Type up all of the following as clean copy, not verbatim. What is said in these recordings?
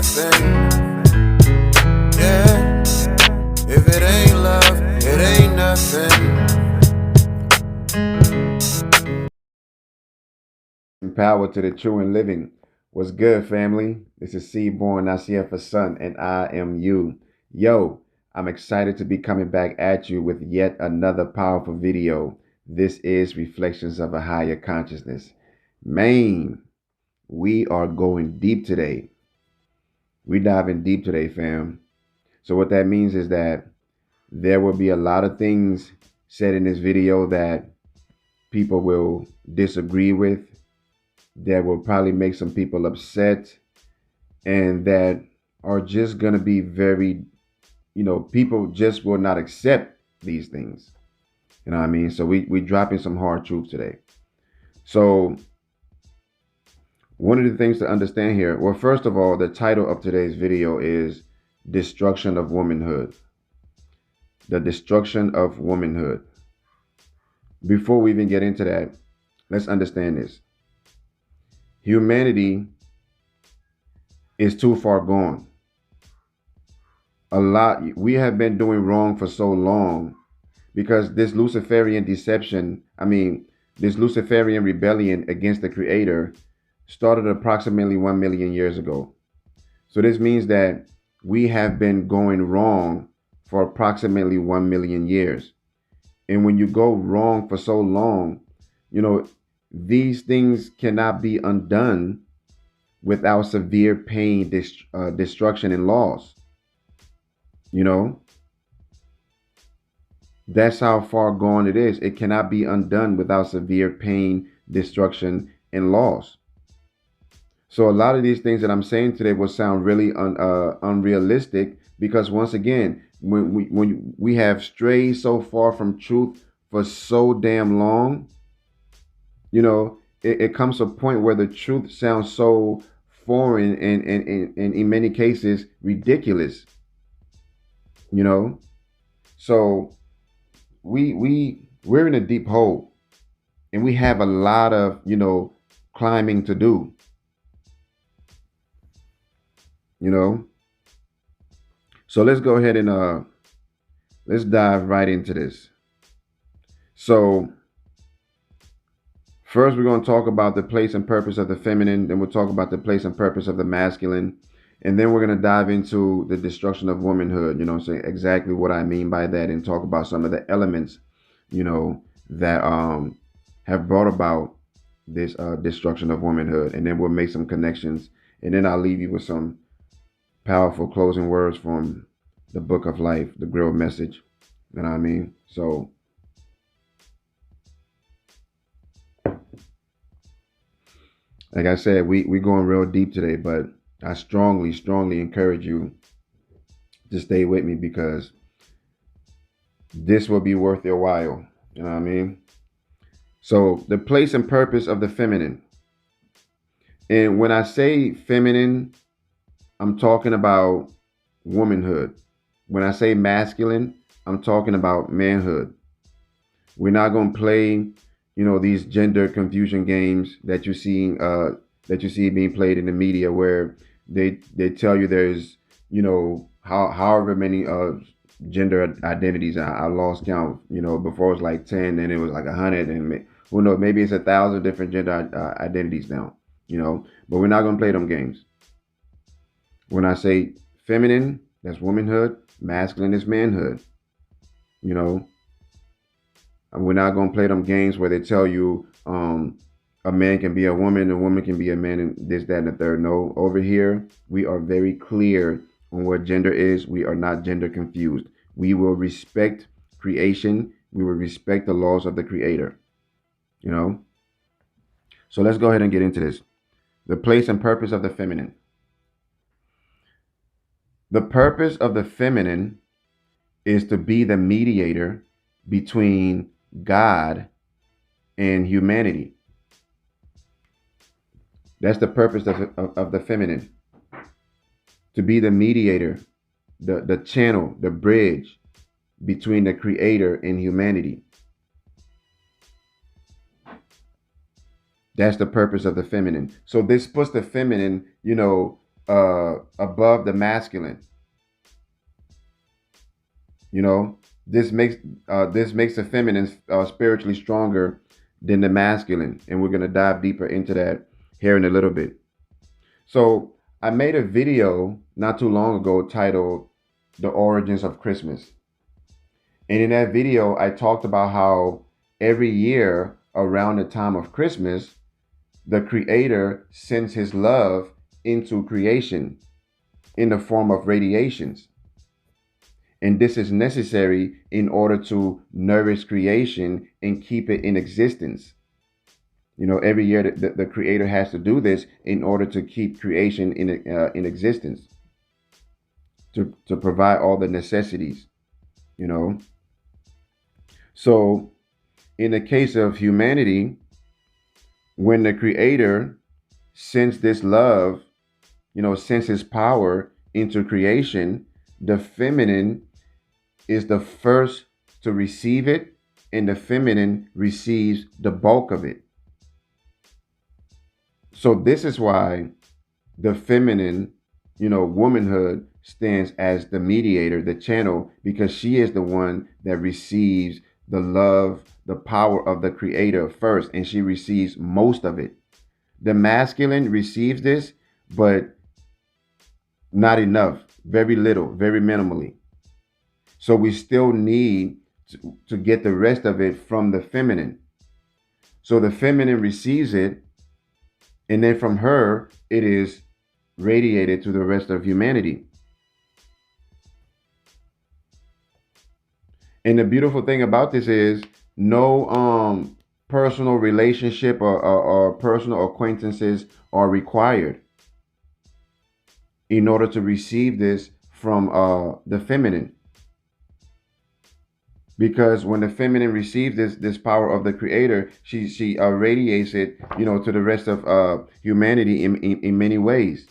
nothing. Yeah, if it ain't love, it ain't nothing. Power to the true and living. What's good, family? This is CBornNacirfaSun, and I am you. Yo, I'm excited to be coming back at you with yet another powerful video. This is Reflections of a Higher Consciousness. Man, we are going deep today. We diving deep today, fam. So what that means is that there will be a lot of things said in this video that people will disagree with, that will probably make some people upset, and that are just going to be very, people just will not accept these things. You know what I mean? So we dropping some hard truth today. So one of the things to understand here, well, first of all, the title of today's video is Destruction of Womanhood. The Destruction of Womanhood. Before we even get into that, let's understand this. Humanity is too far gone. We have been doing wrong for so long because this Luciferian deception, this Luciferian rebellion against the Creator started approximately 1 million years ago. So this means that we have been going wrong for approximately 1 million years. And when you go wrong for so long, these things cannot be undone without severe pain, destruction, and loss. That's how far gone it is. It cannot be undone without severe pain, destruction, and loss. So a lot of these things that I'm saying today will sound really unrealistic because once again, when we have strayed so far from truth for so damn long, it comes to a point where the truth sounds so foreign and in many cases ridiculous. So we're in a deep hole, and we have a lot of climbing to do. So let's go ahead and let's dive right into this. So first we're going to talk about the place and purpose of the feminine, then we'll talk about the place and purpose of the masculine, and then we're going to dive into the destruction of womanhood, saying exactly what I mean by that, and talk about some of the elements, that have brought about this destruction of womanhood. And then we'll make some connections. And then I'll leave you with some powerful closing words from the Book of Life, the Grail message. You know what I mean? So like I said, we going real deep today, but I strongly, strongly encourage you to stay with me because this will be worth your while. You know what I mean? So the place and purpose of the feminine. And when I say feminine, I'm talking about womanhood. When I say masculine, I'm talking about manhood. We're not going to play, these gender confusion games that you see being played in the media, where they tell you there's, however many gender identities. I lost count. Before it was like 10, and it was like 100, and who knows, maybe it's 1,000 different gender identities now. But we're not going to play them games. When I say feminine, that's womanhood. Masculine is manhood. And we're not going to play them games where they tell you a man can be a woman can be a man, and this, that, and the third. No, over here, we are very clear on what gender is. We are not gender confused. We will respect creation. We will respect the laws of the Creator. So let's go ahead and get into this. The place and purpose of the feminine. The purpose of the feminine is to be the mediator between God and humanity. That's the purpose of the feminine. To be the mediator, the channel, the bridge between the Creator and humanity. That's the purpose of the feminine. So this puts the feminine, above the masculine. You know, this makes the feminine spiritually stronger than the masculine, and we're gonna dive deeper into that here in a little bit. So I made a video not too long ago titled "The Origins of Christmas," and in that video I talked about how every year around the time of Christmas, the Creator sends His love into creation in the form of radiations. And this is necessary in order to nourish creation and keep it in existence. You know, every year the Creator has to do this in order to keep creation in existence, to provide all the necessities, you know. So, in the case of humanity, when the Creator sends this love, sends His power into creation, the feminine is the first to receive it, and the feminine receives the bulk of it. So this is why the feminine, womanhood stands as the mediator, the channel, because she is the one that receives the love, the power of the Creator first, and she receives most of it. The masculine receives this, but not enough, very little, very minimally. So we still need to get the rest of it from the feminine. So the feminine receives it, and then from her, it is radiated to the rest of humanity. And the beautiful thing about this is no personal relationship or personal acquaintances are required in order to receive this from the feminine. Because when the feminine receives this power of the Creator, she radiates it, to the rest of humanity in many ways.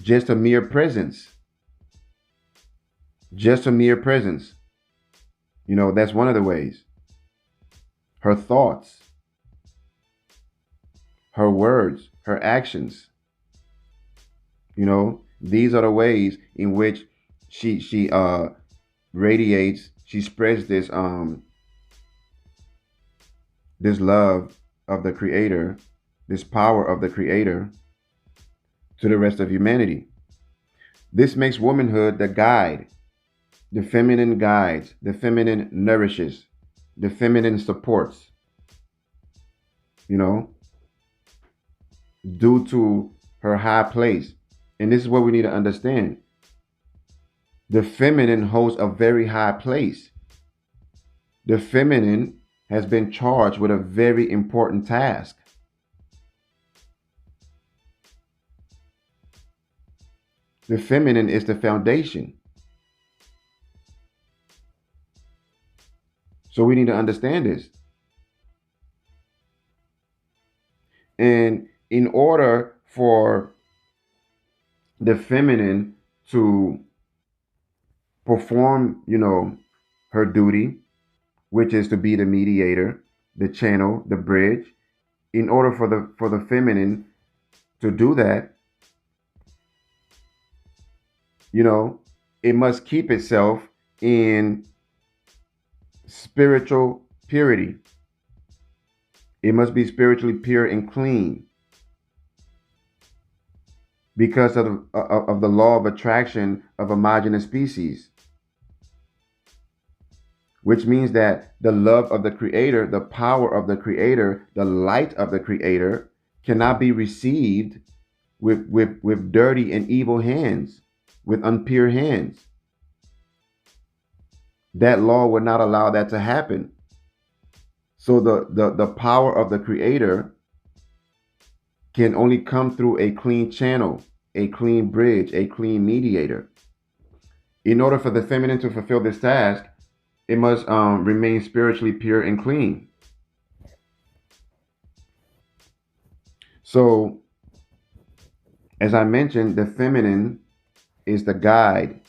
Just a mere presence. Just a mere presence. That's one of the ways. Her thoughts, her words, her actions. These are the ways in which she radiates, she spreads this love of the Creator, this power of the Creator to the rest of humanity. This makes womanhood the guide. The feminine guides, the feminine nourishes, the feminine supports, due to her high place. And this is what we need to understand. The feminine holds a very high place. The feminine has been charged with a very important task. The feminine is the foundation. So we need to understand this. And in order for the feminine to perform, her duty, which is to be the mediator, the channel, the bridge, in order for the feminine to do that, it must keep itself in spiritual purity. It must be spiritually pure and clean because of the law of attraction of homogeneous species, which means that the love of the Creator, the power of the Creator, the light of the Creator cannot be received with dirty and evil hands, with impure hands. That law would not allow that to happen. So the power of the Creator can only come through a clean channel, a clean bridge, a clean mediator. In order for the feminine to fulfill this task, it must remain spiritually pure and clean. So, as I mentioned, the feminine is the guide.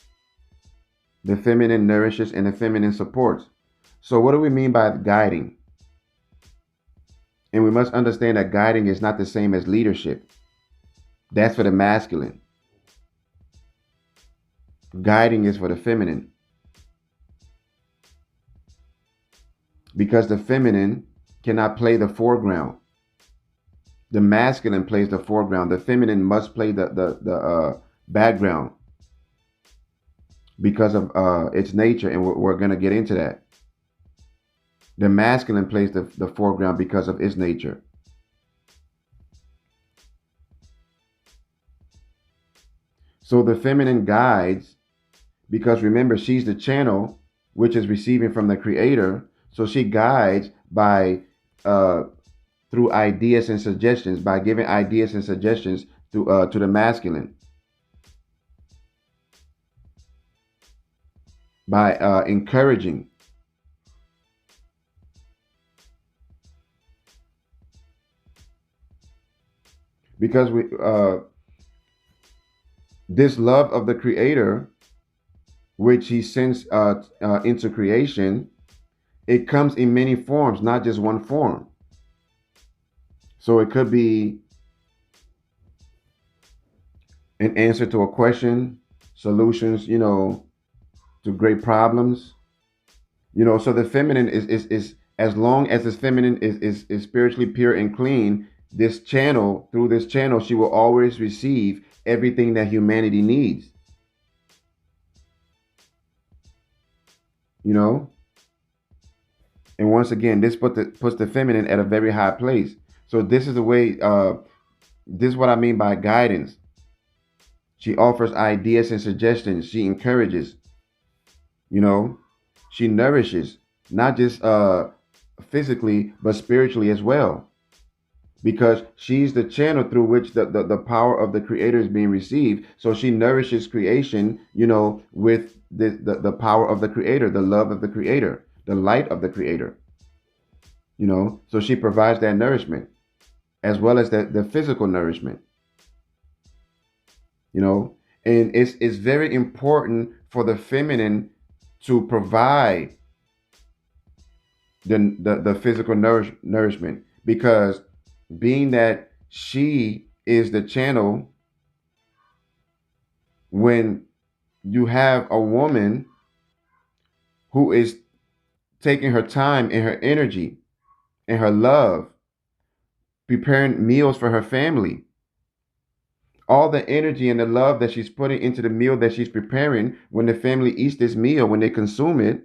The feminine nourishes and the feminine supports. So what do we mean by guiding? And we must understand that guiding is not the same as leadership. That's for the masculine. Guiding is for the feminine. Because the feminine cannot play the foreground. The masculine plays the foreground. The feminine must play the background because of its nature, and we're going to get into that. The masculine plays the foreground because of its nature. So the feminine guides, because remember, she's the channel which is receiving from the creator. So she guides by through ideas and suggestions, by giving ideas and suggestions to the masculine, by encouraging. Because we this love of the creator, which he sends into creation, it comes in many forms, not just one form. So it could be an answer to a question, solutions, to great problems. So the feminine is as long as this feminine is spiritually pure and clean, this channel, through this channel, she will always receive everything that humanity needs. And once again, this puts the feminine at a very high place. So this is the way, this is what I mean by guidance. She offers ideas and suggestions. She encourages, she nourishes, not just physically, but spiritually as well. Because she's the channel through which the power of the creator is being received. So she nourishes creation, with the power of the creator, the love of the creator, the light of the creator. So she provides that nourishment as well as the physical nourishment. And it's very important for the feminine to provide the physical nourishment, because being that she is the channel, when you have a woman who is taking her time and her energy and her love, preparing meals for her family, all the energy and the love that she's putting into the meal that she's preparing, when the family eats this meal, when they consume it,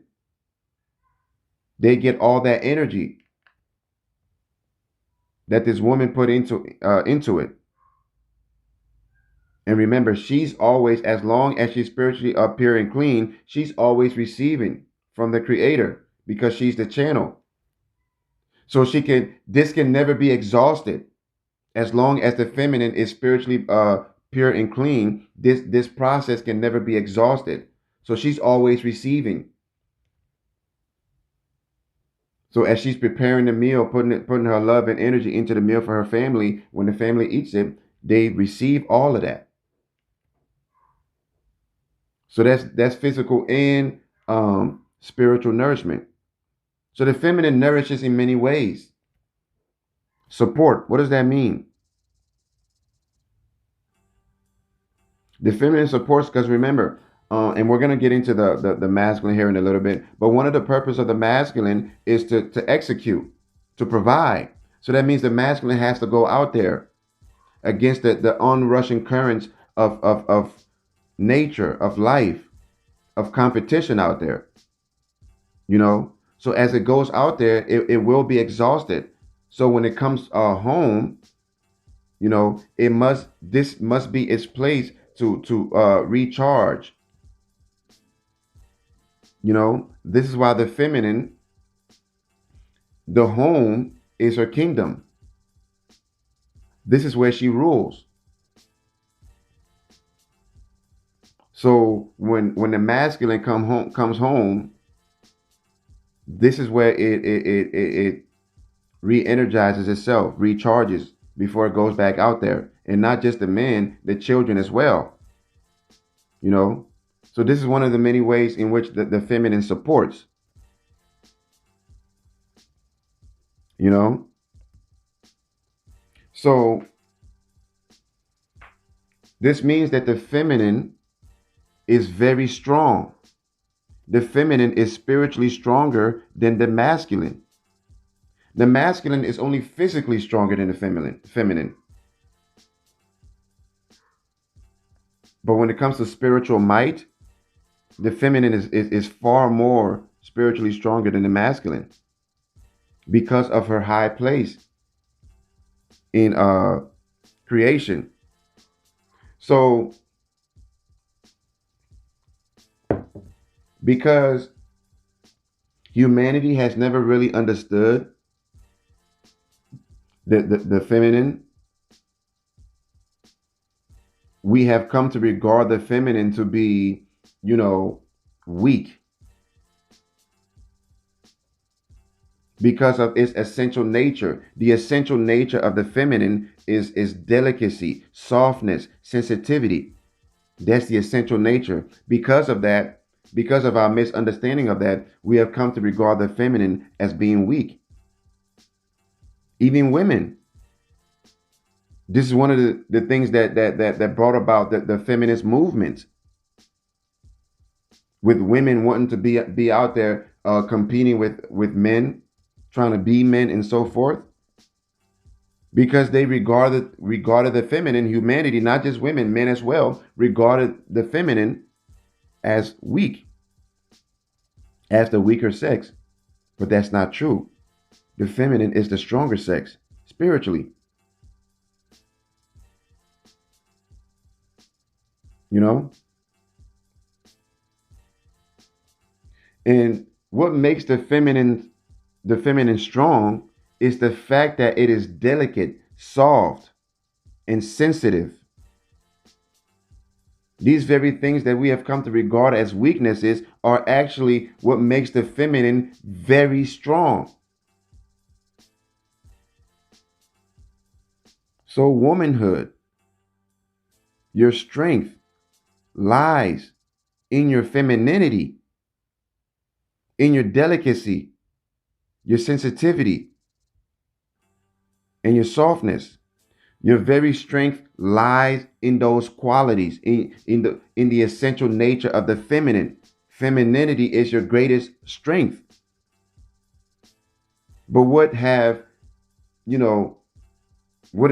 they get all that energy that this woman put into it. And remember, she's always, as long as she's spiritually pure and clean, she's always receiving from the creator, because she's the channel. So this can never be exhausted. As long as the feminine is spiritually pure and clean, this process can never be exhausted. So she's always receiving. So as she's preparing the meal, putting her love and energy into the meal for her family, when the family eats it, they receive all of that. So that's physical and spiritual nourishment. So the feminine nourishes in many ways. Support. What does that mean? The feminine supports, because remember, and we're going to get into the masculine here in a little bit, but one of the purpose of the masculine is to execute, to provide. So that means the masculine has to go out there against the onrushing currents of nature, of life, of competition out there. So as it goes out there, it will be exhausted. So when it comes home, this must be its place to recharge. This is why the feminine, the home is her kingdom. This is where she rules. So when the masculine comes home, this is where it re-energizes itself, recharges before it goes back out there. And not just the men, the children as well. So this is one of the many ways in which the feminine supports. So This means that the feminine is very strong. The feminine is spiritually stronger than the masculine. The masculine is only physically stronger than the feminine. But when it comes to spiritual might, the feminine is far more spiritually stronger than the masculine because of her high place in creation. So because humanity has never really understood the feminine, we have come to regard the feminine to be, weak because of its essential nature. The essential nature of the feminine is delicacy, softness, sensitivity. That's the essential nature. Because of that, because of our misunderstanding of that, we have come to regard the feminine as being weak. Even women. This is one of the things that brought about the feminist movement, with women wanting to be out there competing with men, trying to be men and so forth, because they regarded the feminine, humanity, not just women, men as well, regarded the feminine as weak, as the weaker sex. But that's not true. The feminine is the stronger sex spiritually. You know? And what makes the feminine strong is the fact that it is delicate, soft, and sensitive. These very things that we have come to regard as weaknesses are actually what makes the feminine very strong. So womanhood, your strength lies in your femininity, in your delicacy, your sensitivity, and your softness. Your very strength lies in those qualities, in the essential nature of the feminine. Femininity is your greatest strength. But what has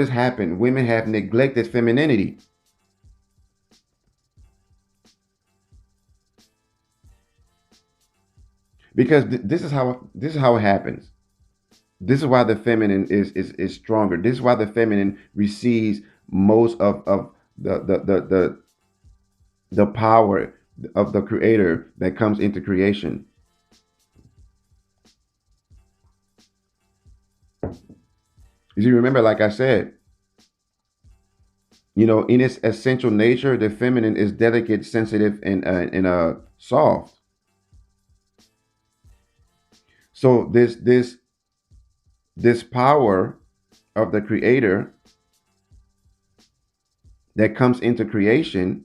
happened? Women have neglected femininity. Because this is how it happens. This is why the feminine is stronger. This is why the feminine receives most of the power of the creator that comes into creation. You see, remember, like I said, in its essential nature, the feminine is delicate, sensitive, and soft. So this power of the creator that comes into creation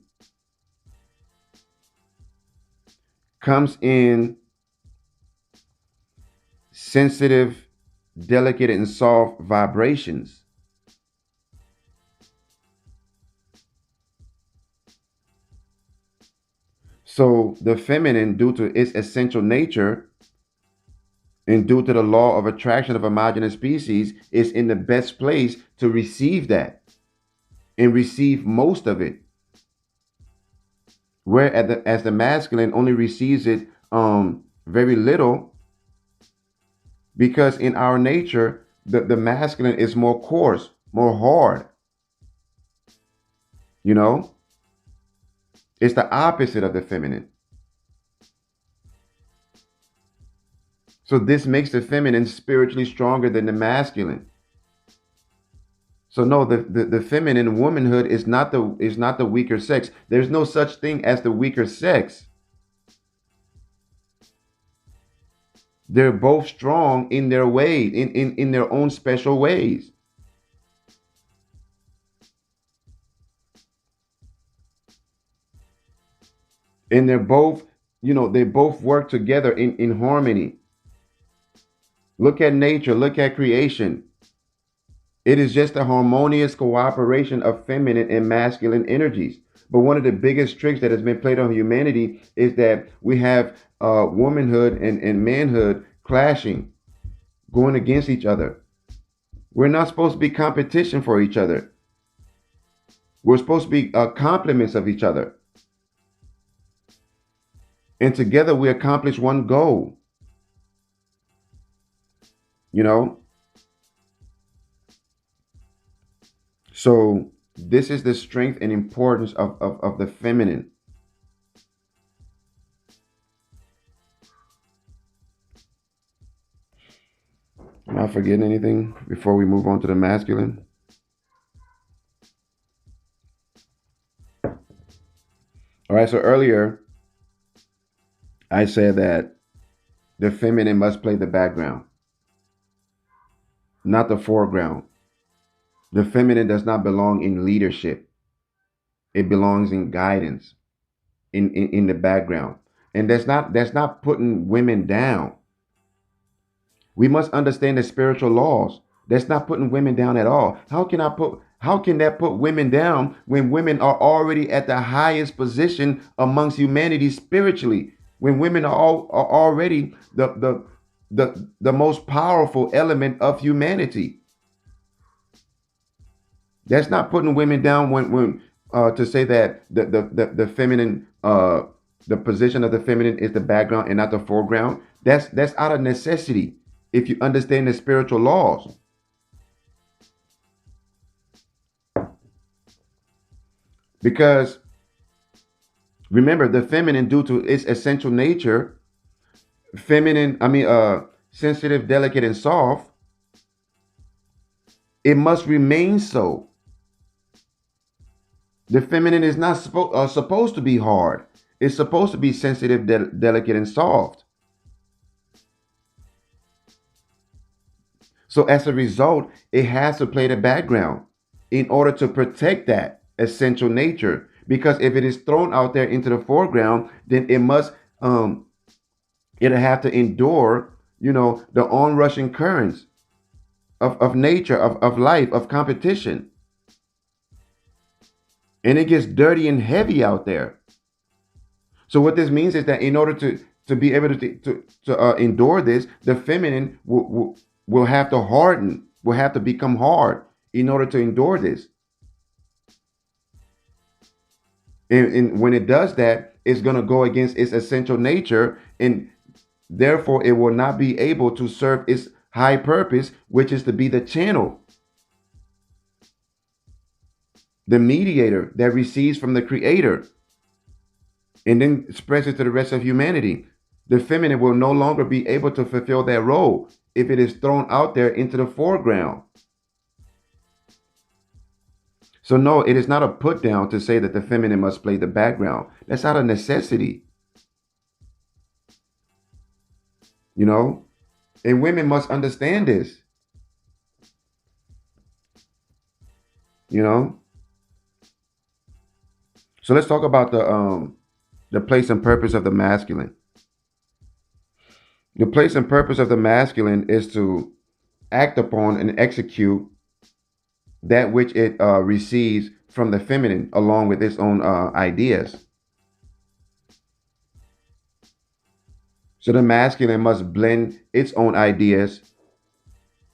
comes in sensitive, delicate, and soft vibrations. So the feminine, due to its essential nature and due to the law of attraction of homogeneous species, is in the best place to receive that and receive most of it. Where as the masculine only receives it very little, because in our nature, the masculine is more coarse, more hard. It's the opposite of the feminine. So this makes the feminine spiritually stronger than the masculine. So no, the feminine womanhood is not the weaker sex. There's no such thing as the weaker sex. They're both strong in their way, in their own special ways. And they're both, they both work together in harmony. Look at nature, look at creation. It is just a harmonious cooperation of feminine and masculine energies. But one of the biggest tricks that has been played on humanity is that we have womanhood and manhood clashing, going against each other. We're not supposed to be competition for each other. We're supposed to be complements of each other. And together we accomplish one goal. You know? So this is the strength and importance of the feminine. Am I forgetting anything before we move on to the masculine? All right, so earlier I said that the feminine must play the background, not the foreground. The feminine does not belong in leadership. It belongs in guidance, in the background. And that's not putting women down. We must understand the spiritual laws. That's not putting women down at all. How can that put women down when women are already at the highest position amongst humanity spiritually? When women are already the most powerful element of humanity. That's not putting women down when to say that the feminine the position of the feminine is the background and not the foreground. That's out of necessity if you understand the spiritual laws. Because remember, the feminine, due to its essential nature, sensitive, delicate, and soft, it must remain so. The feminine is not supposed to be hard. It's supposed to be sensitive, delicate, and soft. So as a result, it has to play the background in order to protect that essential nature. Because if it is thrown out there into the foreground, then it'll have to endure, the onrushing currents of nature, of life, of competition. And it gets dirty and heavy out there. So what this means is that in order to be able to endure this, the feminine will have to harden, will have to become hard in order to endure this. And when it does that, it's going to go against its essential nature, and therefore it will not be able to serve its high purpose, which is to be the channel, the mediator that receives from the creator and then spreads it to the rest of humanity. The feminine will no longer be able to fulfill that role if it is thrown out there into the foreground. So no, it is not a put down to say that the feminine must play the background. That's not a necessity. And women must understand this. So let's talk about the place and purpose of the masculine. The place and purpose of the masculine is to act upon and execute that which it receives from the feminine along with its own ideas. So the masculine must blend its own ideas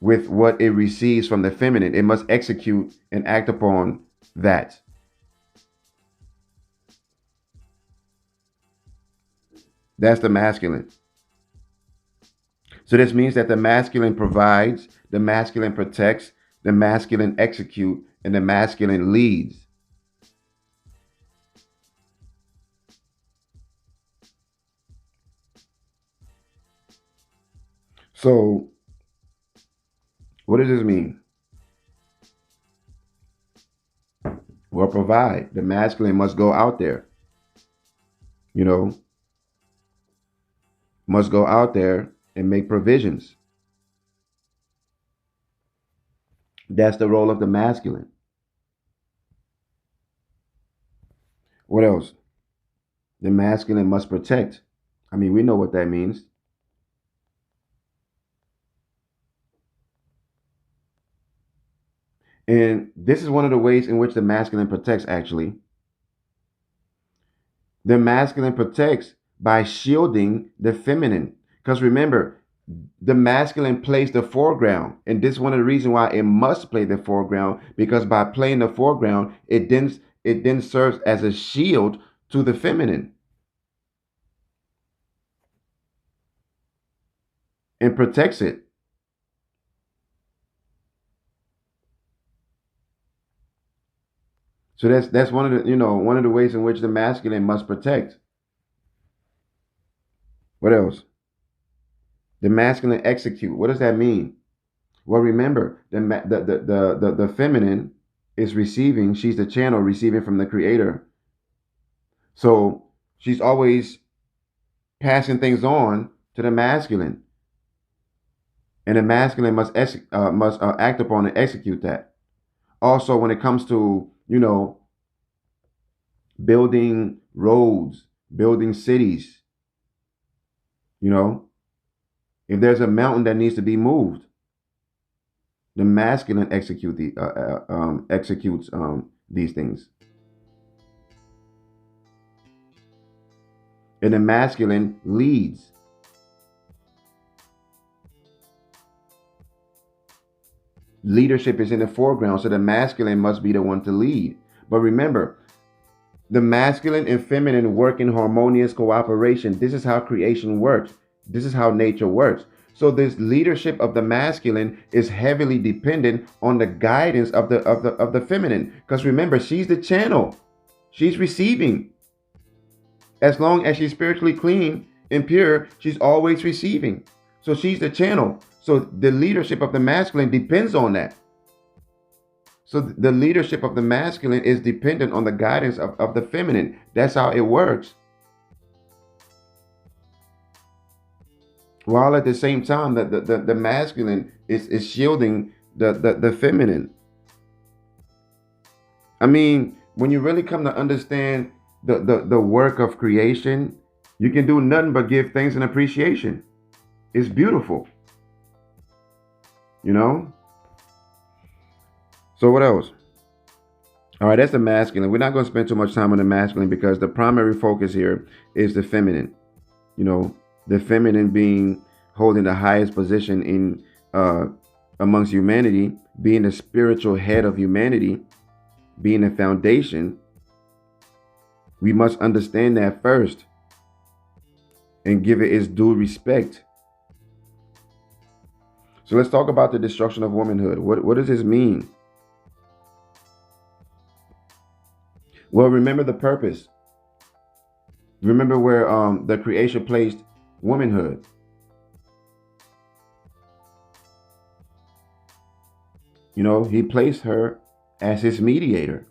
with what it receives from the feminine. It must execute and act upon that. That's the masculine. So this means that the masculine provides, the masculine protects, the masculine execute, and the masculine leads. So what does this mean? Well, provide. The masculine must go out there, must go out there and make provisions. That's the role of the masculine. What else? The masculine must protect. We know what that means. And this is one of the ways in which the masculine protects, actually. The masculine protects by shielding the feminine. Because remember, the masculine plays the foreground. And this is one of the reasons why it must play the foreground, because by playing the foreground, it then serves as a shield to the feminine and protects it. So that's one of the ways in which the masculine must protect. What else? The masculine execute. What does that mean? Well, remember, the feminine is receiving. She's the channel receiving from the creator. So she's always passing things on to the masculine, and the masculine must act upon and execute that. Also, when it comes to building roads, building cities, you know, if there's a mountain that needs to be moved, the masculine executes these things, and the masculine leads. Leadership is in the foreground, so the masculine must be the one to lead. But remember, the masculine and feminine work in harmonious cooperation. This is how creation works. This is how nature works. So this leadership of the masculine is heavily dependent on the guidance of the feminine. Because remember, she's the channel. She's receiving. As long as she's spiritually clean and pure, she's always receiving. So she's the channel. So the leadership of the masculine depends on that. So the leadership of the masculine is dependent on the guidance of the feminine. That's how it works. While at the same time, the masculine is shielding the feminine. I mean, when you really come to understand the work of creation, you can do nothing but give thanks and appreciation. It's beautiful. You know? So what else? All right, that's the masculine. We're not going to spend too much time on the masculine because the primary focus here is the feminine. The feminine being holding the highest position in amongst humanity, being the spiritual head of humanity, being the foundation. We must understand that first and give it its due respect. So let's talk about the destruction of womanhood. What does this mean? Well, remember the purpose. Remember where the creation placed womanhood. He placed her as his mediator.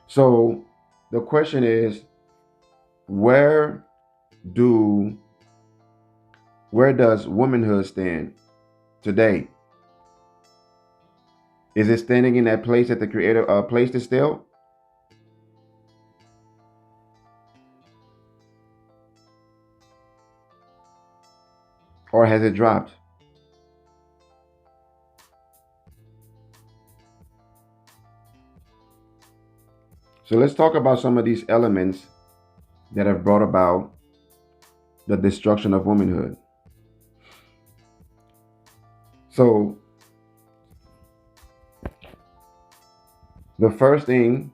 So the question is, where does womanhood stand today? Is it standing in that place that the creator placed it still? Or has it dropped? So let's talk about some of these elements that have brought about the destruction of womanhood. So the first thing,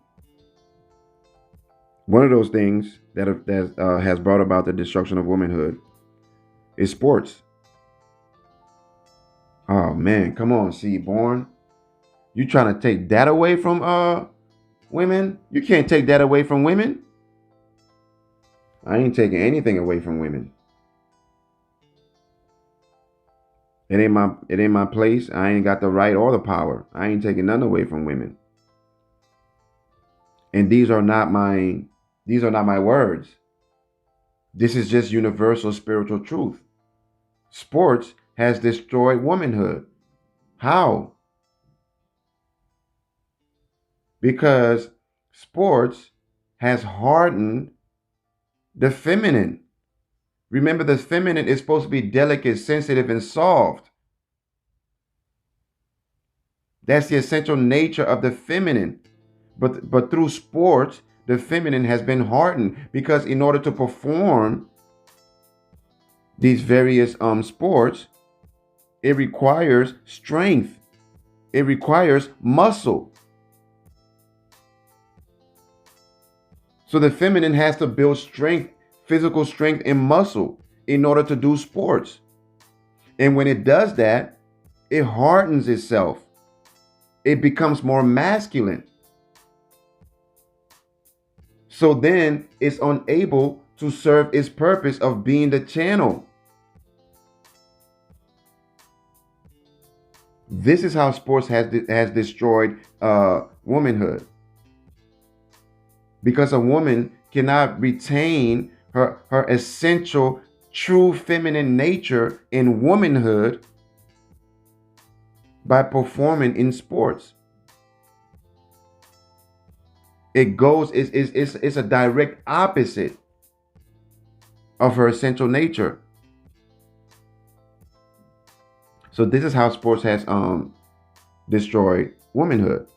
one of those things that has brought about the destruction of womanhood is sports. Oh man, come on, CBorn. You trying to take that away from women? You can't take that away from women. I ain't taking anything away from women. It ain't my place. I ain't got the right or the power. I ain't taking none away from women. And these are not my words. This is just universal spiritual truth. Sports has destroyed womanhood. How? Because sports has hardened the feminine. Remember, the feminine is supposed to be delicate, sensitive, and soft. That's the essential nature of the feminine. But through sports, the feminine has been hardened because in order to perform these various sports, it requires strength. It requires muscle. So the feminine has to build strength, physical strength and muscle in order to do sports. And when it does that, it hardens itself. It becomes more masculine. So then it's unable to serve its purpose of being the channel. This is how sports has destroyed womanhood. Because a woman cannot retain her essential true feminine nature in womanhood by performing in sports. It's a direct opposite of her essential nature. So this is how sports has destroyed womanhood.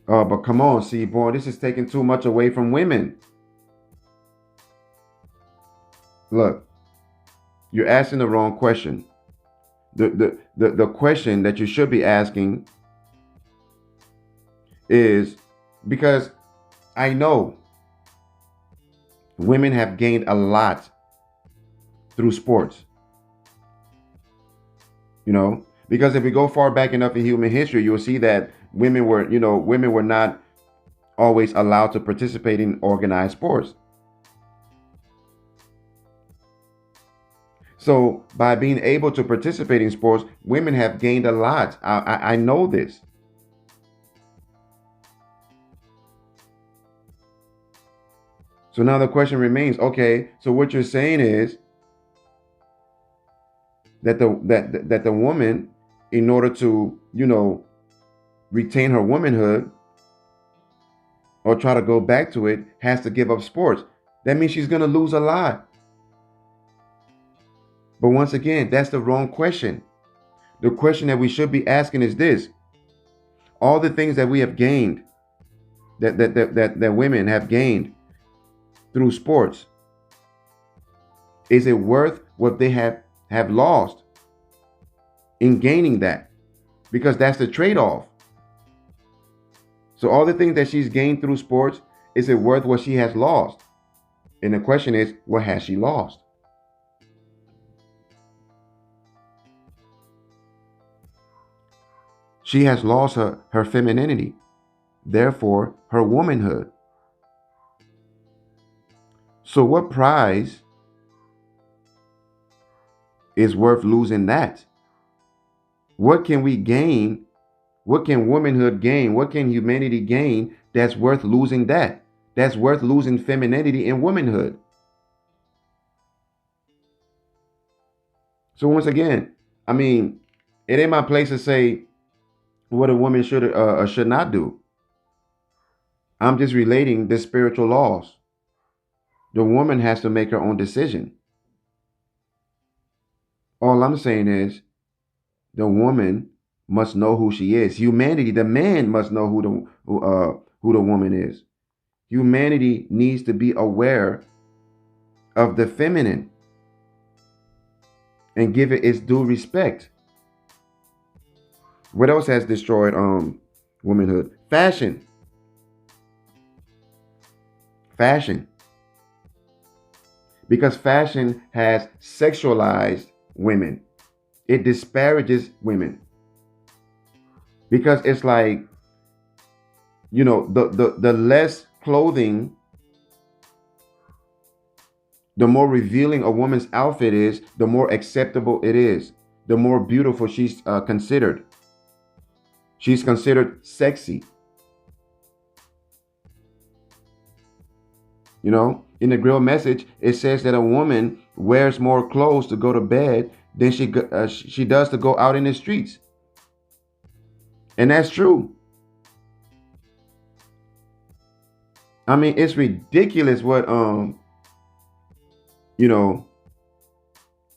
But come on, CBorn, this is taking too much away from women. Look, you're asking the wrong question. The question that you should be asking is, because I know women have gained a lot through sports. You know, because if we go far back enough in human history, you'll see that women were not always allowed to participate in organized sports. So by being able to participate in sports, women have gained a lot. I know this. So now the question remains, okay, so what you're saying is that the woman, in order to, retain her womanhood or try to go back to it, has to give up sports. That means she's going to lose a lot. But once again, that's the wrong question. The question that we should be asking is this: all the things that we have gained, that women have gained through sports, is it worth what they have lost in gaining that? Because that's the trade-off. So all the things that she's gained through sports, is it worth what she has lost? And the question is, what has she lost? She has lost her femininity, therefore her womanhood. So what prize is worth losing that? What can we gain? What can womanhood gain? What can humanity gain that's worth losing that? That's worth losing femininity and womanhood. So once again, I mean, it ain't my place to say what a woman should or should not do. I'm just relating the spiritual laws. The woman has to make her own decision. All I'm saying is the woman must know who she is. Humanity, the man must know who the woman is. Humanity needs to be aware of the feminine and give it its due respect. What else has destroyed womanhood? Fashion. Fashion. Because fashion has sexualized women. It disparages women. Because it's like, the less clothing, the more revealing a woman's outfit is, the more acceptable it is, the more beautiful she's considered. She's considered sexy. In the Grail message, it says that a woman wears more clothes to go to bed than she does to go out in the streets. And that's true. I mean, it's ridiculous what you know,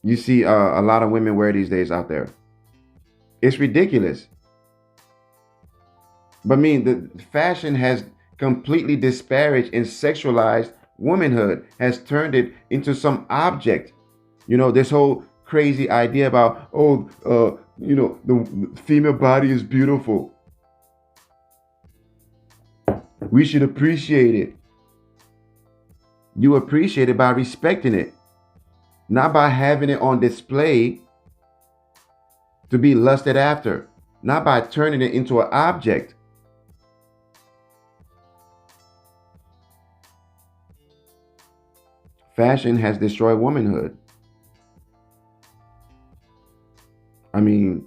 you see a lot of women wear these days out there. It's ridiculous. But I mean, the fashion has completely disparaged and sexualized womanhood, has turned it into some object. This whole crazy idea about, the female body is beautiful. We should appreciate it. You appreciate it by respecting it, not by having it on display to be lusted after, not by turning it into an object. Fashion has destroyed womanhood. I mean,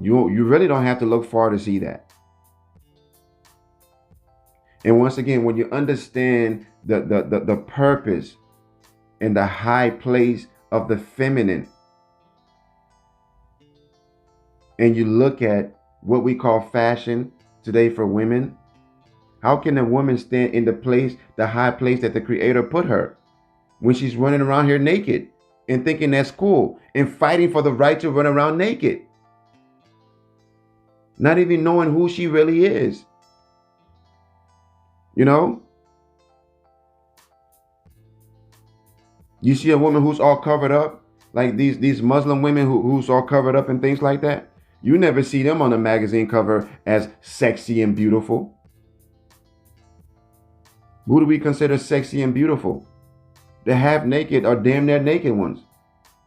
you really don't have to look far to see that. And once again, when you understand the purpose and the high place of the feminine, and you look at what we call fashion today for women, how can a woman stand in the high place that the Creator put her, when she's running around here naked and thinking that's cool and fighting for the right to run around naked, not even knowing who she really is? You see a woman who's all covered up, like these Muslim women who's all covered up and things like that. You never see them on a magazine cover as sexy and beautiful. Who do we consider sexy and beautiful? The half naked or damn near naked ones.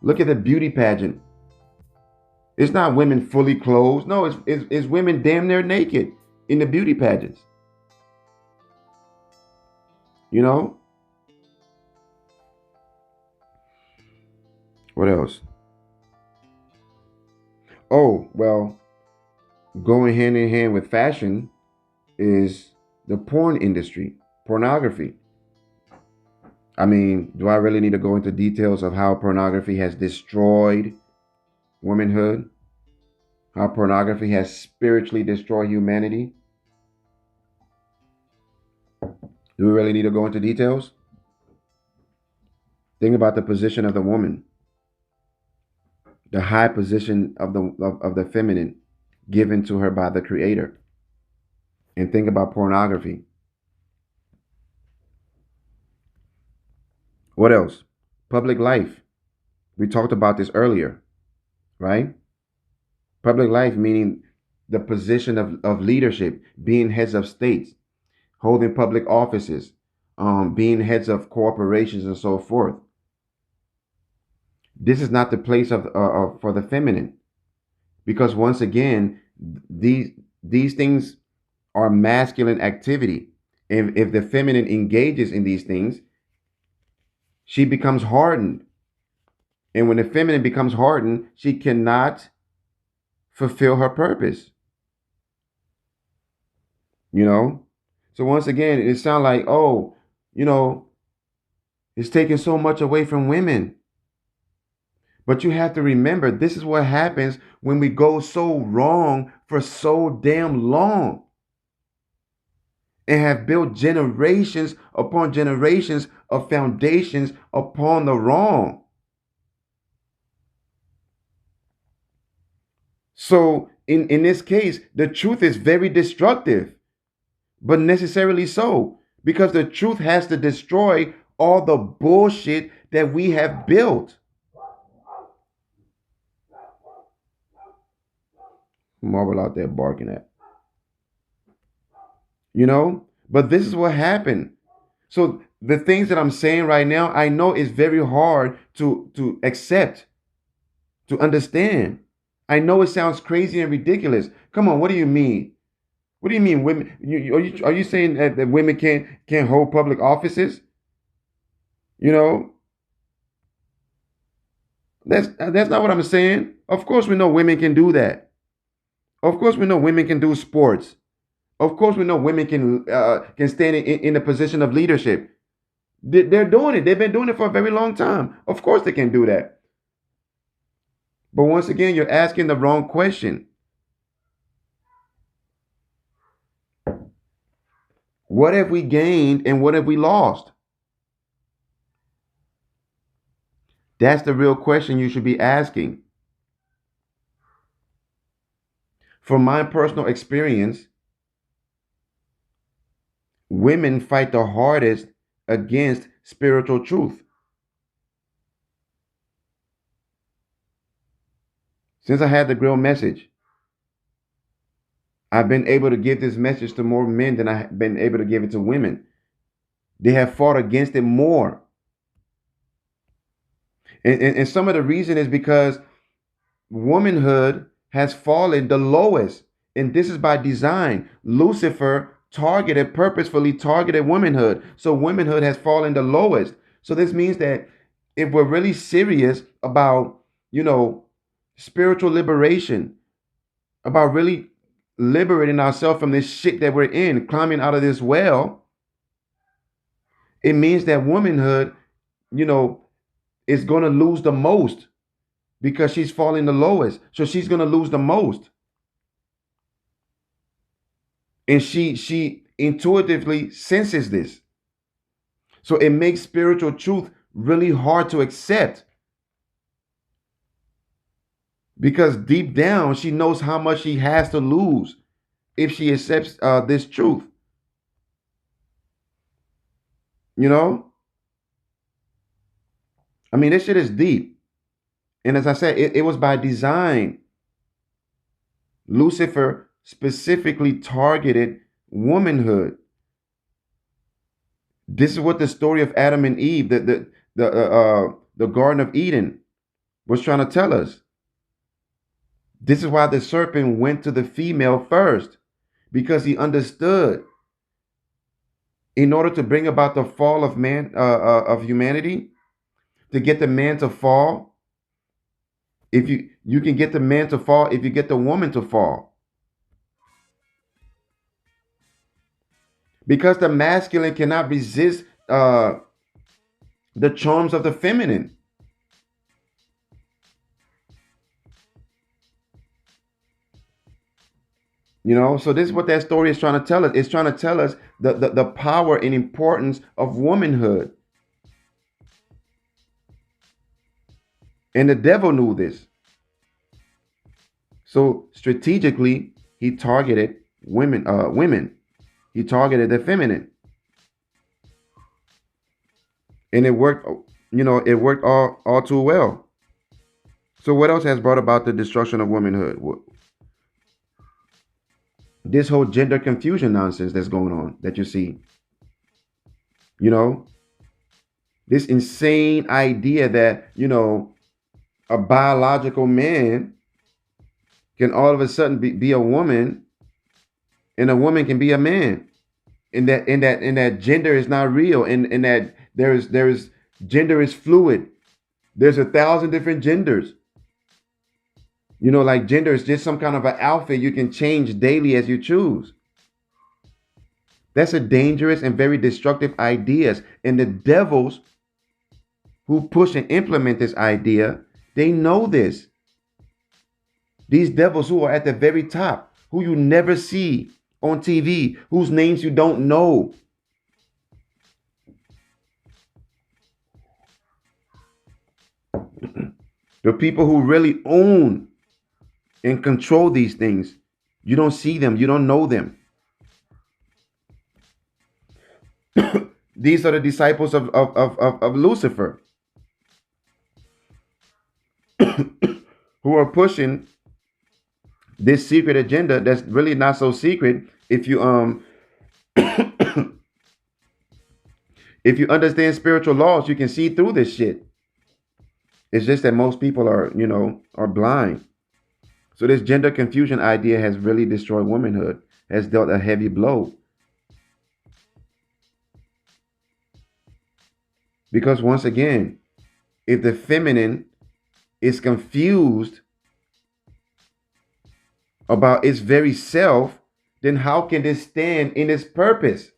Look at the beauty pageant. It's not women fully clothed. No, it's women damn near naked in the beauty pageants. What else? Oh, well, going hand in hand with fashion is the porn industry, pornography. I mean, do I really need to go into details of how pornography has destroyed womanhood? How pornography has spiritually destroyed humanity? Do we really need to go into details? Think about the position of the woman, the high position of the feminine given to her by the Creator. And think about pornography. What else? Public life. We talked about this earlier, right? Public life meaning the position of leadership, being heads of states, holding public offices, being heads of corporations and so forth. This is not the place for the feminine, because once again, these things are masculine activity. And if the feminine engages in these things, she becomes hardened. And when the feminine becomes hardened, she cannot fulfill her purpose. So once again, it sounds like, oh, it's taking so much away from women. But you have to remember, this is what happens when we go so wrong for so damn long and have built generations upon generations of foundations upon the wrong. So in this case, the truth is very destructive, but necessarily so, because the truth has to destroy all the bullshit that we have built. Marvel out there barking at. But this is what happened. So the things that I'm saying right now, I know it's very hard to accept, to understand. I know it sounds crazy and ridiculous. Come on, what do you mean? What do you mean, women? Are you saying that women can't hold public offices? That's not what I'm saying. Of course, we know women can do that. Of course, we know women can do sports. Of course, we know women can stand in a position of leadership. They're doing it. They've been doing it for a very long time. Of course, they can do that. But once again, you're asking the wrong question. What have we gained and what have we lost? That's the real question you should be asking. From my personal experience, women fight the hardest against spiritual truth. Since I had the Grail message, I've been able to give this message to more men than I've been able to give it to women. They have fought against it more. And some of the reason is because womanhood has fallen the lowest. And this is by design. Lucifer purposefully targeted womanhood. So womanhood has fallen the lowest. So this means that if we're really serious about, spiritual liberation, about really liberating ourselves from this shit that we're in, climbing out of this well, it means that womanhood, is going to lose the most because she's falling the lowest. So she's going to lose the most. And she intuitively senses this. So it makes spiritual truth really hard to accept. Because deep down, she knows how much she has to lose if she accepts this truth. I mean, this shit is deep. And as I said, it was by design. Lucifer specifically targeted womanhood. This is what the story of Adam and Eve, the Garden of Eden, was trying to tell us. This is why the serpent went to the female first, because he understood in order to bring about the fall of of humanity, to get the man to fall, if you can get the man to fall if you get the woman to fall. Because the masculine cannot resist the charms of the feminine. So this is what that story is trying to tell us. It's trying to tell us the power and importance of womanhood. And the devil knew this. So strategically, he targeted women. He targeted the feminine. And it worked, it worked all too well. So what else has brought about the destruction of womanhood? This whole gender confusion nonsense that's going on that you see. This insane idea that, a biological man can all of a sudden be a woman, and a woman can be a man. And that gender is not real, and that there is gender is fluid. There's 1,000 different genders. Like gender is just some kind of an outfit you can change daily as you choose. That's a dangerous and very destructive idea. And the devils who push and implement this idea, they know this. These devils who are at the very top, who you never see on TV, whose names you don't know. The people who really own and control these things, you don't see them, you don't know them. These are the disciples of Lucifer, who are pushing this secret agenda that's really not so secret if you if you understand spiritual laws. You can see through this shit. It's just that most people are blind. So this gender confusion idea has really destroyed womanhood, has dealt a heavy blow. Because once again, if the feminine is confused about its very self, then how can this stand in its purpose?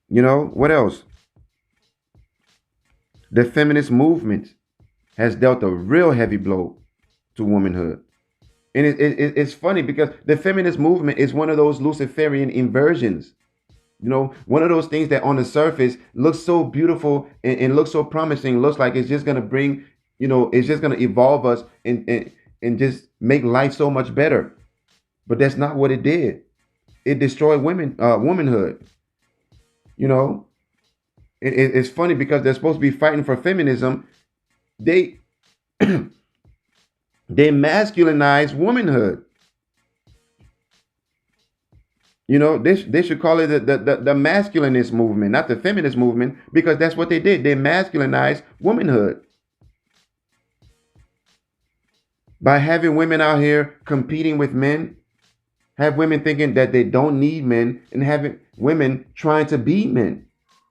What else? The feminist movement has dealt a real heavy blow to womanhood. And it's funny because the feminist movement is one of those Luciferian inversions. You know, one of those things that on the surface looks so beautiful and looks so promising, looks like it's just gonna bring, it's just gonna evolve us and just make life so much better. But that's not what it did. It destroyed womanhood. You know, it's funny because they're supposed to be fighting for feminism. They they masculinize womanhood. You know, they should call it the masculinist movement, not the feminist movement, because that's what they did. They masculinized womanhood by having women out here competing with men, have women thinking that they don't need men, and having women trying to be men.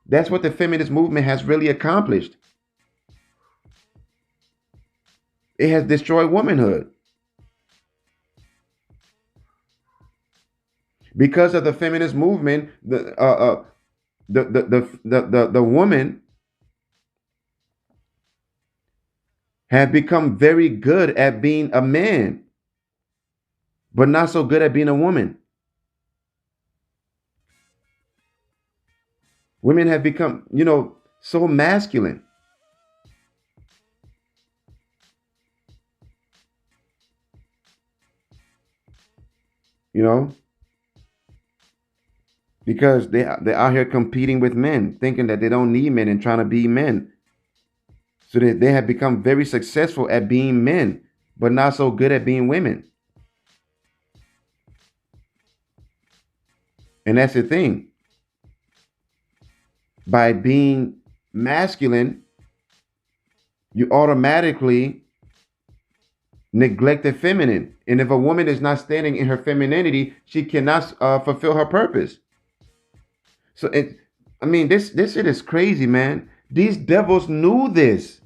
That's what the feminist movement has really accomplished. It has destroyed womanhood. Because of the feminist movement, the woman have become very good at being a man, but not so good at being a woman. Women have become, so masculine. You know, because they're out here competing with men, thinking that they don't need men and trying to be men. So they have become very successful at being men, but not so good at being women. And that's the thing. By being masculine, you automatically neglect the feminine. And if a woman is not standing in her femininity, she cannot fulfill her purpose. So this shit is crazy, man. These devils knew this.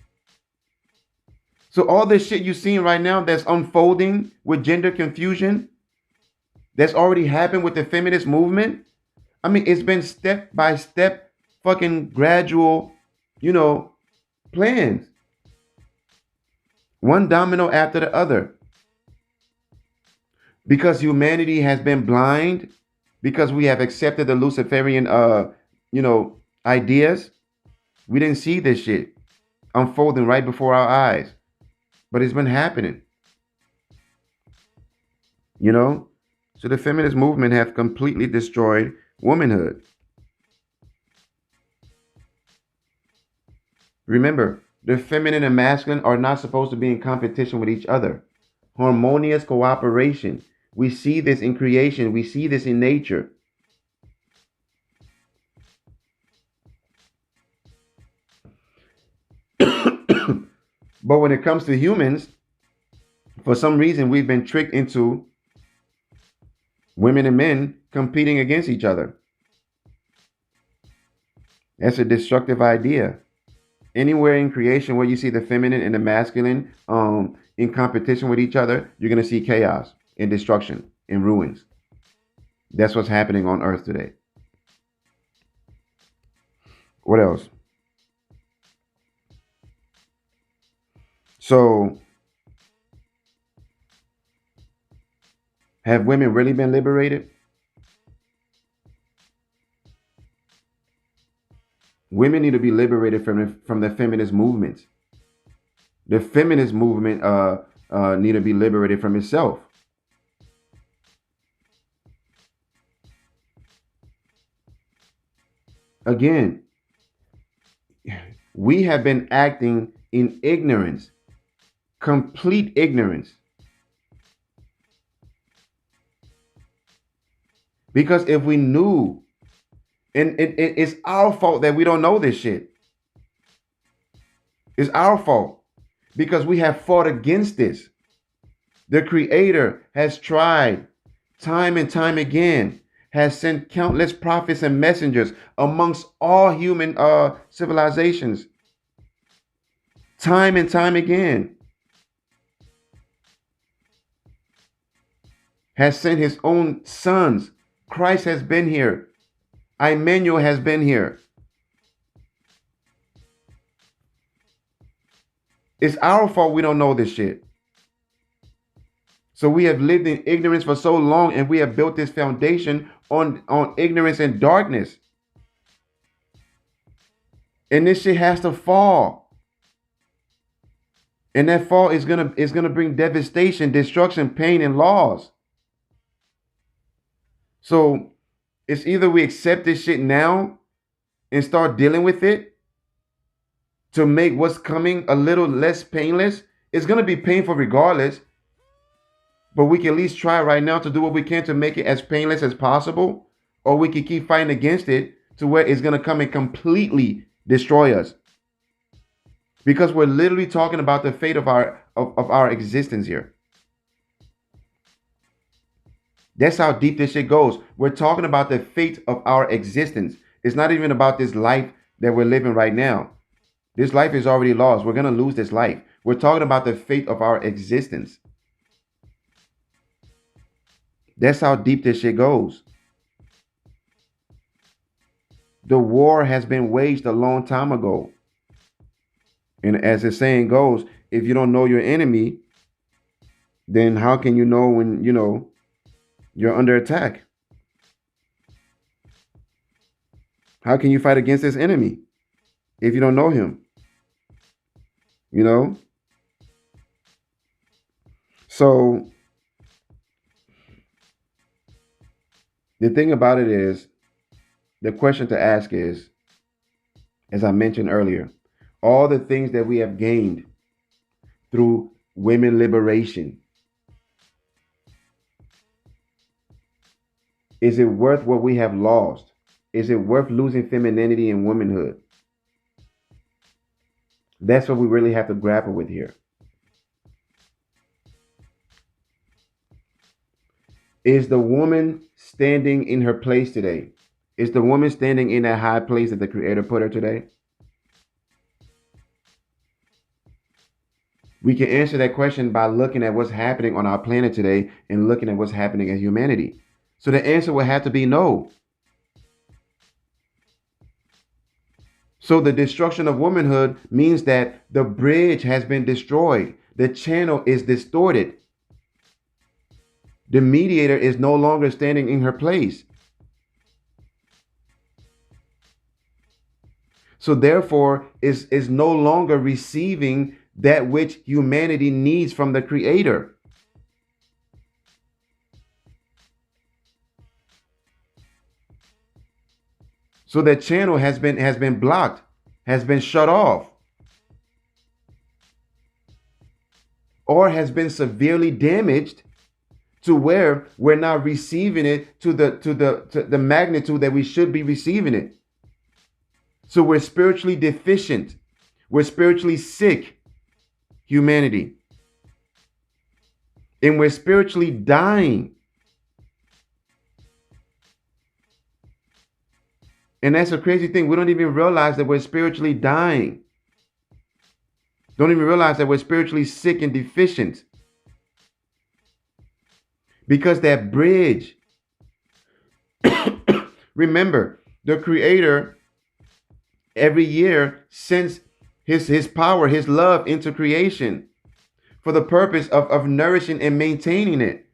So all this shit you're seeing right now that's unfolding with gender confusion, that's already happened with the feminist movement. It's been step by step, fucking gradual, plans. One domino after the other. Because humanity has been blind, because we have accepted the Luciferian, ideas, we didn't see this shit unfolding right before our eyes. But it's been happening. So the feminist movement have completely destroyed womanhood. Remember, the feminine and masculine are not supposed to be in competition with each other. Harmonious cooperation. We see this in creation. We see this in nature. But when it comes to humans, for some reason, we've been tricked into women and men competing against each other. That's a destructive idea. Anywhere in creation where you see the feminine and the masculine in competition with each other, you're going to see chaos and destruction and ruins. That's what's happening on Earth today. What else? So, have women really been liberated? Women need to be liberated from the feminist movement. The feminist movement need to be liberated from itself. Again, we have been acting in ignorance, complete ignorance. Because if we knew, and it's our fault that we don't know this shit. It's our fault because we have fought against this. The Creator has tried time and time again, has sent countless prophets and messengers amongst all human civilizations. Time and time again. Has sent his own sons. Christ has been here. Emmanuel has been here. It's our fault we don't know this shit. So we have lived in ignorance for so long, and we have built this foundation on ignorance and darkness. And this shit has to fall. And that fall is gonna bring devastation, destruction, pain, and loss. So it's either we accept this shit now and start dealing with it to make what's coming a little less painless. It's gonna be painful regardless, but we can at least try right now to do what we can to make it as painless as possible, or we can keep fighting against it to where it's gonna come and completely destroy us. Because we're literally talking about the fate of our existence here. That's how deep this shit goes. We're talking about the fate of our existence. It's not even about this life that we're living right now. This life is already lost. We're going to lose this life. We're talking about the fate of our existence. That's how deep this shit goes. The war has been waged a long time ago. And as the saying goes, if you don't know your enemy, then how can you know when, you're under attack? How can you fight against this enemy if you don't know him? So the thing about it is, the question to ask is, as I mentioned earlier, all the things that we have gained through women liberation, is it worth what we have lost? Is it worth losing femininity and womanhood? That's what we really have to grapple with here. Is the woman standing in her place today? Is the woman standing in that high place that the Creator put her today? We can answer that question by looking at what's happening on our planet today and looking at what's happening in humanity. So the answer will have to be no. So the destruction of womanhood means that the bridge has been destroyed. The channel is distorted. The mediator is no longer standing in her place. So therefore, is no longer receiving that which humanity needs from the Creator. So that channel has been blocked, has been shut off, or has been severely damaged to where we're not receiving it to the magnitude that we should be receiving it. So we're spiritually deficient. We're spiritually sick, humanity. And we're spiritually dying. And that's a crazy thing. We don't even realize that we're spiritually dying. Don't even realize that we're spiritually sick and deficient. Because that bridge, remember, the Creator every year sends his power, his love into creation for the purpose of nourishing and maintaining it.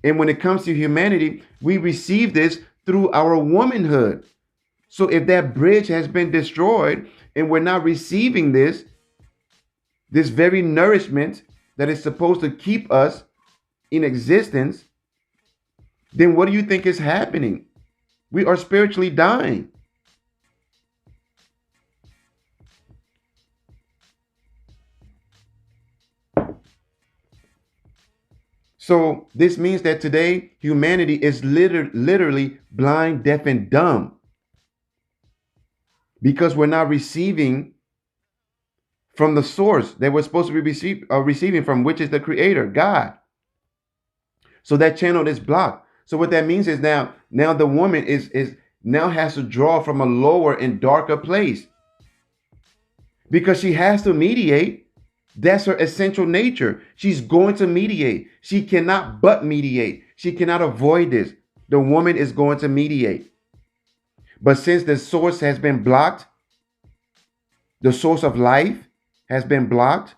And when it comes to humanity, we receive this through our womanhood. So if that bridge has been destroyed and we're not receiving this very nourishment that is supposed to keep us in existence, then what do you think is happening? We are spiritually dying. So this means that today humanity is literally blind, deaf, and dumb. Because we're not receiving from the source that we're supposed to be receiving from, which is the Creator, God. So that channel is blocked. So what that means is now the woman is now has to draw from a lower and darker place. Because she has to mediate. That's her essential nature. She's going to mediate. She cannot but mediate. She cannot avoid this. The woman is going to mediate. But since the source has been blocked, the source of life has been blocked,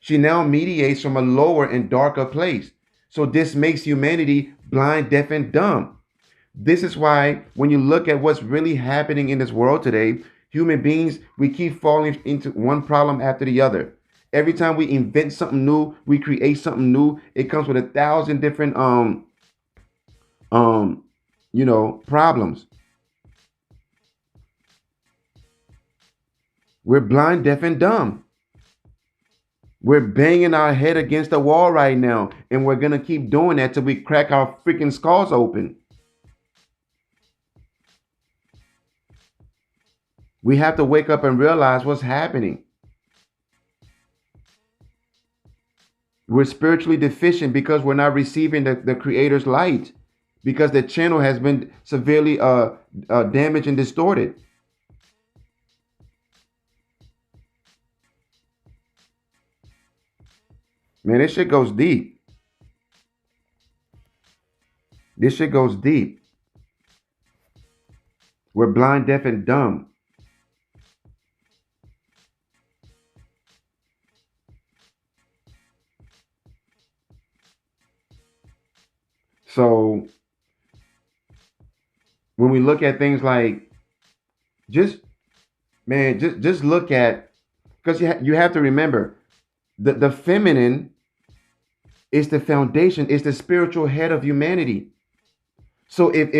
She now mediates from a lower and darker place. So this makes humanity blind, deaf, and dumb. This is why when you look at what's really happening in this world today, human beings, we keep falling into one problem after the other. Every time we invent something new, we create something new, it comes with 1,000 different um problems. We're blind, deaf, and dumb. We're banging our head against the wall right now, and we're gonna keep doing that till we crack our freaking skulls open. We have to wake up and realize what's happening. We're spiritually deficient because we're not receiving the Creator's light, because the channel has been severely damaged and distorted. Man, this shit goes deep. This shit goes deep. We're blind, deaf, and dumb. So when we look at things like, just just look at, because you have to remember, the feminine is the foundation, is the spiritual head of humanity. So if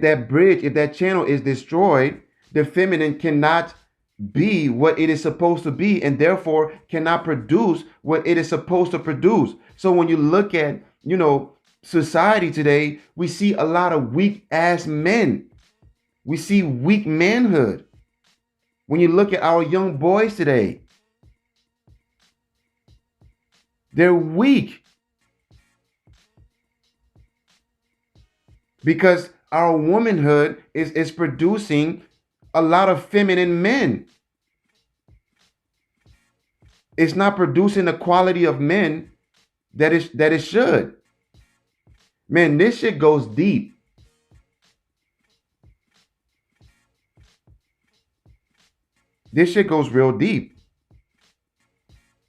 that bridge, if that channel is destroyed, the feminine cannot be what it is supposed to be, and therefore cannot produce what it is supposed to produce. So when you look at, society today, we see a lot of weak ass men. We see weak manhood. When you look at our young boys today, they're weak because our womanhood is producing a lot of feminine men. It's not producing the quality of men that it should. Man, this shit goes deep. This shit goes real deep.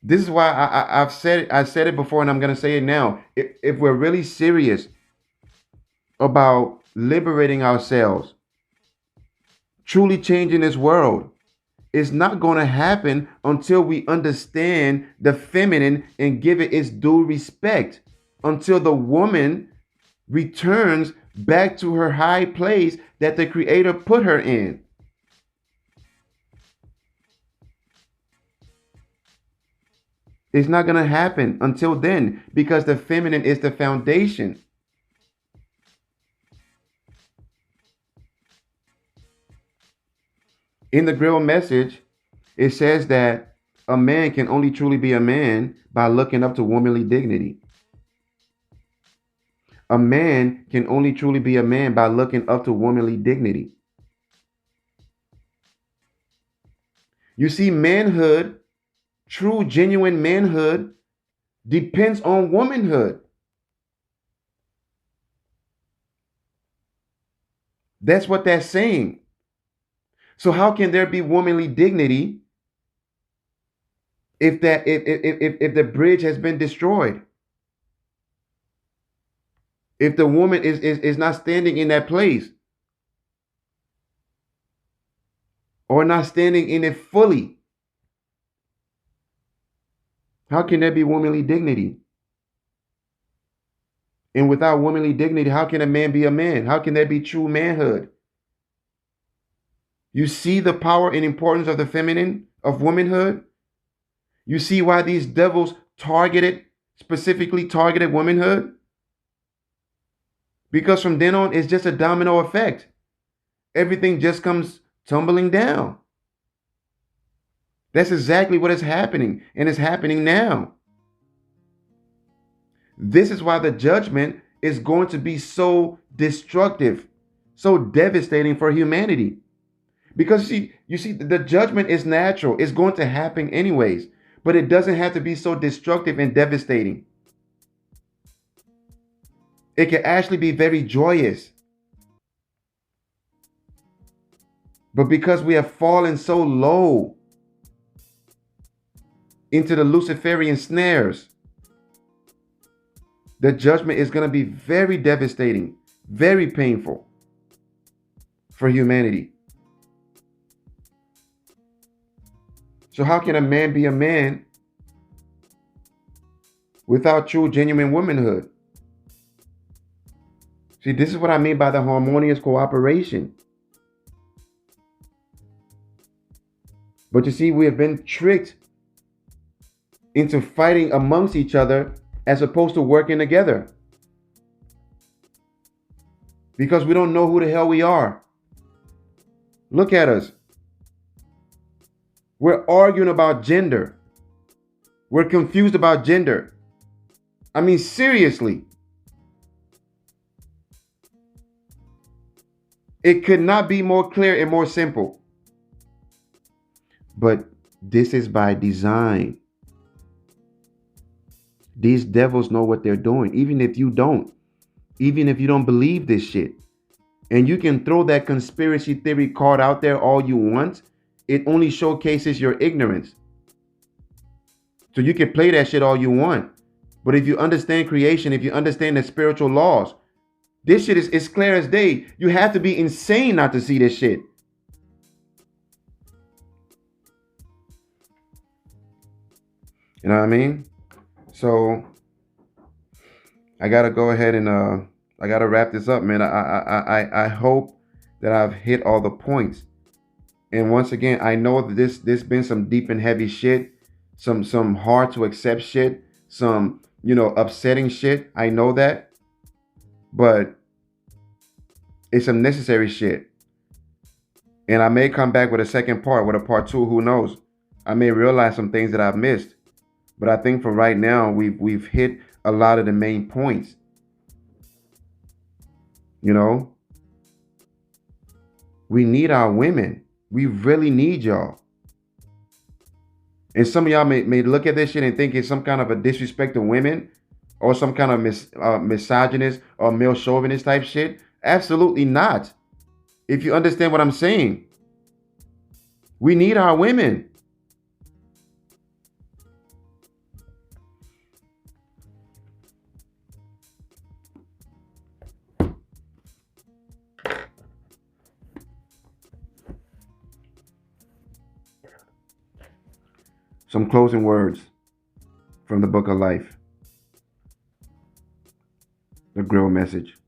This is why I said it before, and I'm gonna say it now. If we're really serious about liberating ourselves, truly changing this world, it's not going to happen until we understand the feminine and give it its due respect. Until the woman returns back to her high place that the Creator put her in. It's not going to happen until then, because the feminine is the foundation. In the Grail message, it says that a man can only truly be a man by looking up to womanly dignity. A man can only truly be a man by looking up to womanly dignity. You see, manhood, true, genuine manhood, depends on womanhood. That's what that's saying. So how can there be womanly dignity if the bridge has been destroyed? If the woman is not standing in that place, or not standing in it fully, how can there be womanly dignity? And without womanly dignity, how can a man be a man? How can there be true manhood? You see the power and importance of the feminine, of womanhood? You see why these devils specifically targeted womanhood? Because from then on, it's just a domino effect. Everything just comes tumbling down. That's exactly what is happening, and it's happening now. This is why the judgment is going to be so destructive, so devastating for humanity. Because you see, the judgment is natural. It's going to happen anyways, but it doesn't have to be so destructive and devastating. It can actually be very joyous. But because we have fallen so low, into the Luciferian snares. The judgment is going to be very devastating, very painful for humanity. So how can a man be a man without true, genuine womanhood? See, this is what I mean by the harmonious cooperation. But you see, we have been tricked into fighting amongst each other as opposed to working together. Because we don't know who the hell we are. Look at us. We're arguing about gender. We're confused about gender. I mean, seriously. It could not be more clear and more simple. But this is by design. These devils know what they're doing, even if you don't. Even if you don't believe this shit. And you can throw that conspiracy theory card out there all you want. It only showcases your ignorance. So you can play that shit all you want. But if you understand creation, if you understand the spiritual laws, this shit is clear as day. You have to be insane not to see this shit. You know what I mean? So I gotta go ahead and I gotta wrap this up, man. I hope that I've hit all the points. And once again, I know that this been some deep and heavy shit, some hard to accept shit, some upsetting shit. I know that, but it's some necessary shit. And I may come back with a second part, with a part 2. Who knows? I may realize some things that I've missed. But I think for right now, we've hit a lot of the main points. We need our women. We really need y'all. And some of y'all may look at this shit and think it's some kind of a disrespect to women or some kind of misogynist or male chauvinist type shit. Absolutely not. If you understand what I'm saying, we need our women. Some closing words from the Book of Life. The Grail message.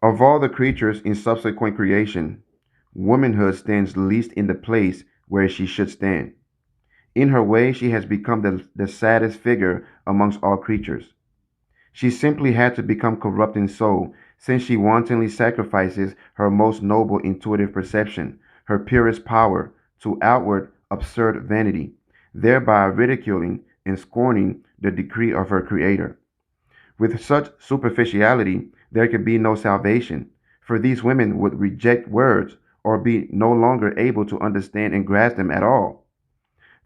Of all the creatures in subsequent creation, womanhood stands least in the place where she should stand. In her way, she has become the saddest figure amongst all creatures. She simply had to become corrupt in soul, since she wantonly sacrifices her most noble intuitive perception, her purest power, to outward absurd vanity, thereby ridiculing and scorning the decree of her Creator. With such superficiality, there could be no salvation, for these women would reject words or be no longer able to understand and grasp them at all.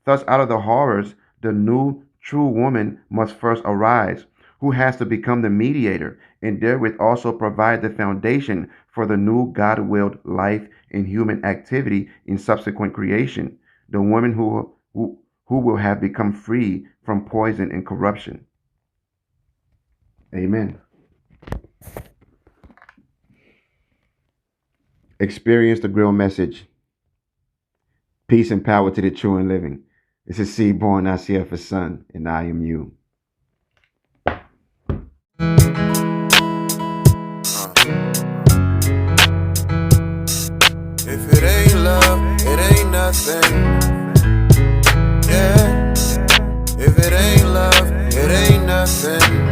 Thus, out of the horrors, the new true woman must first arise, who has to become the mediator and therewith also provide the foundation for the new God-willed life and human activity in subsequent creation, the woman who will have become free from poison and corruption. Amen. Experience the Grail message. Peace and power to the true and living. This is CBornNacirfaSun, and I am you. If it ain't love, it ain't nothing. Yeah. If it ain't love, it ain't nothing.